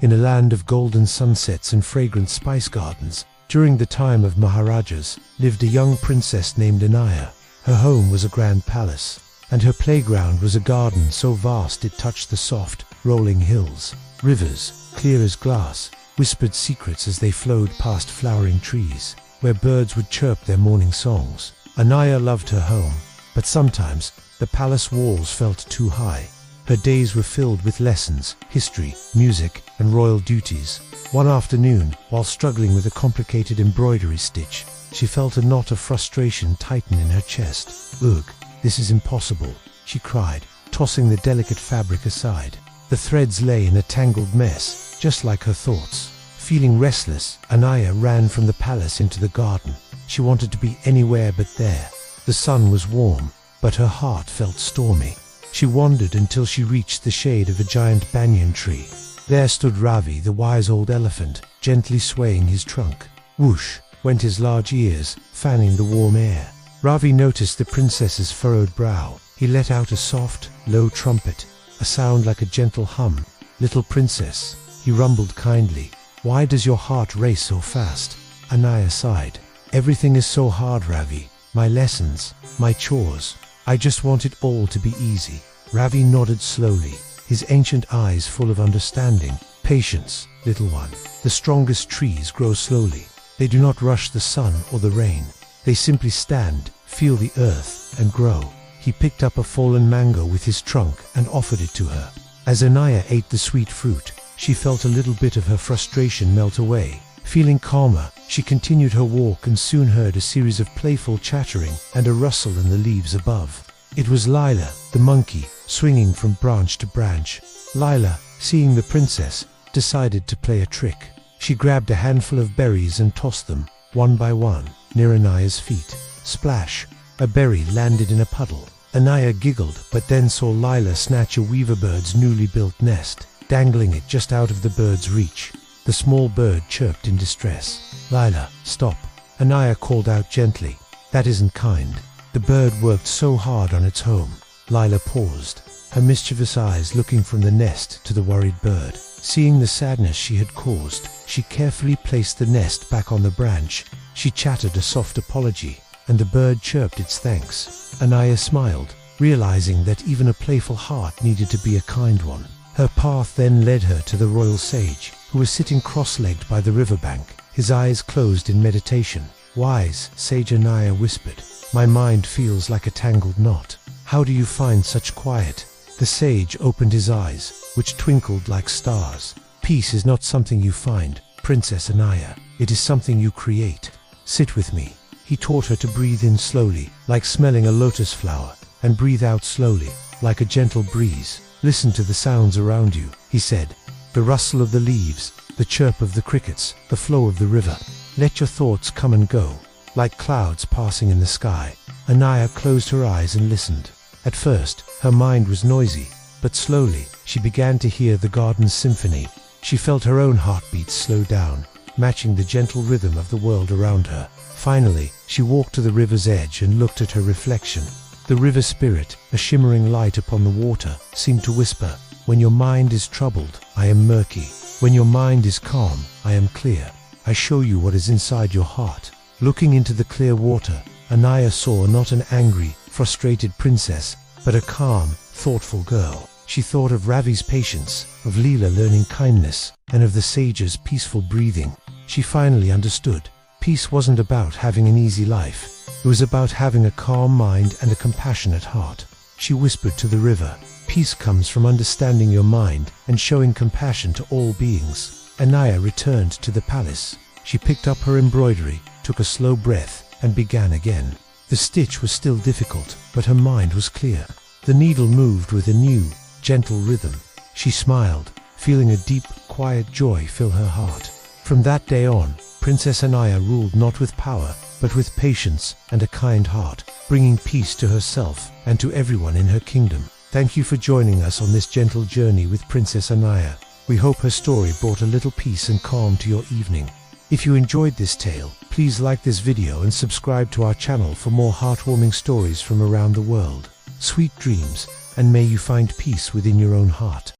In a land of golden sunsets and fragrant spice gardens, during the time of Maharajas, lived a young princess named Anaya. Her home was a grand palace, and her playground was a garden so vast it touched the soft, rolling hills. Rivers, clear as glass, whispered secrets as they flowed past flowering trees, where birds would chirp their morning songs. Anaya loved her home, but sometimes the palace walls felt too high. Her days were filled with lessons, history, music, and royal duties. One afternoon, while struggling with a complicated embroidery stitch, she felt a knot of frustration tighten in her chest. "Ugh, this is impossible," she cried, tossing the delicate fabric aside. The threads lay in a tangled mess, just like her thoughts. Feeling restless, Anaya ran from the palace into the garden. She wanted to be anywhere but there. The sun was warm, but her heart felt stormy. She wandered until she reached the shade of a giant banyan tree. There stood Ravi, the wise old elephant, gently swaying his trunk. Whoosh went his large ears, fanning the warm air. Ravi noticed the princess's furrowed brow. He let out a soft, low trumpet, a sound like a gentle hum. "Little princess," he rumbled kindly, "why does your heart race so fast?" Anaya sighed. "Everything is so hard, Ravi. My lessons, my chores. I just want it all to be easy." Ravi nodded slowly, his ancient eyes full of understanding. "Patience, little one. The strongest trees grow slowly. They do not rush the sun or the rain. They simply stand, feel the earth, and grow." He picked up a fallen mango with his trunk and offered it to her. As Anaya ate the sweet fruit, she felt a little bit of her frustration melt away. Feeling calmer, she continued her walk and soon heard a series of playful chattering and a rustle in the leaves above. It was Lila, the monkey, swinging from branch to branch. Lila, seeing the princess, decided to play a trick. She grabbed a handful of berries and tossed them, one by one, near Anaya's feet. Splash! A berry landed in a puddle. Anaya giggled, but then saw Lila snatch a weaver bird's newly built nest, dangling it just out of the bird's reach. The small bird chirped in distress. "Lila, stop," Anaya called out gently. "That isn't kind." The bird worked so hard on its home. Lila paused, her mischievous eyes looking from the nest to the worried bird. Seeing the sadness she had caused, she carefully placed the nest back on the branch. She chattered a soft apology, and the bird chirped its thanks. Anaya smiled, realizing that even a playful heart needed to be a kind one. Her path then led her to the royal sage, who was sitting cross-legged by the riverbank, his eyes closed in meditation. "Wise Sage," Anaya whispered, "my mind feels like a tangled knot. How do you find such quiet?" The sage opened his eyes, which twinkled like stars. "Peace is not something you find, Princess Anaya. It is something you create. Sit with me." He taught her to breathe in slowly, like smelling a lotus flower, and breathe out slowly, like a gentle breeze. "Listen to the sounds around you," he said. "The rustle of the leaves, the chirp of the crickets, the flow of the river. Let your thoughts come and go, like clouds passing in the sky." Anaya closed her eyes and listened. At first, her mind was noisy, but slowly, she began to hear the garden's symphony. She felt her own heartbeats slow down, matching the gentle rhythm of the world around her. Finally, she walked to the river's edge and looked at her reflection. The river spirit, a shimmering light upon the water, seemed to whisper, "When your mind is troubled, I am murky. When your mind is calm, I am clear. I show you what is inside your heart." Looking into the clear water, Anaya saw not an angry, frustrated princess, but a calm, thoughtful girl. She thought of Ravi's patience, of Lila learning kindness, and of the sage's peaceful breathing. She finally understood. Peace wasn't about having an easy life. It was about having a calm mind and a compassionate heart. She whispered to the river, "Peace comes from understanding your mind and showing compassion to all beings." Anaya returned to the palace. She picked up her embroidery, took a slow breath, and began again. The stitch was still difficult, but her mind was clear. The needle moved with a new, gentle rhythm. She smiled, feeling a deep, quiet joy fill her heart. From that day on, Princess Anaya ruled not with power, but with patience and a kind heart, bringing peace to herself and to everyone in her kingdom. Thank you for joining us on this gentle journey with Princess Anaya. We hope her story brought a little peace and calm to your evening. If you enjoyed this tale, please like this video and subscribe to our channel for more heartwarming stories from around the world. Sweet dreams, and may you find peace within your own heart.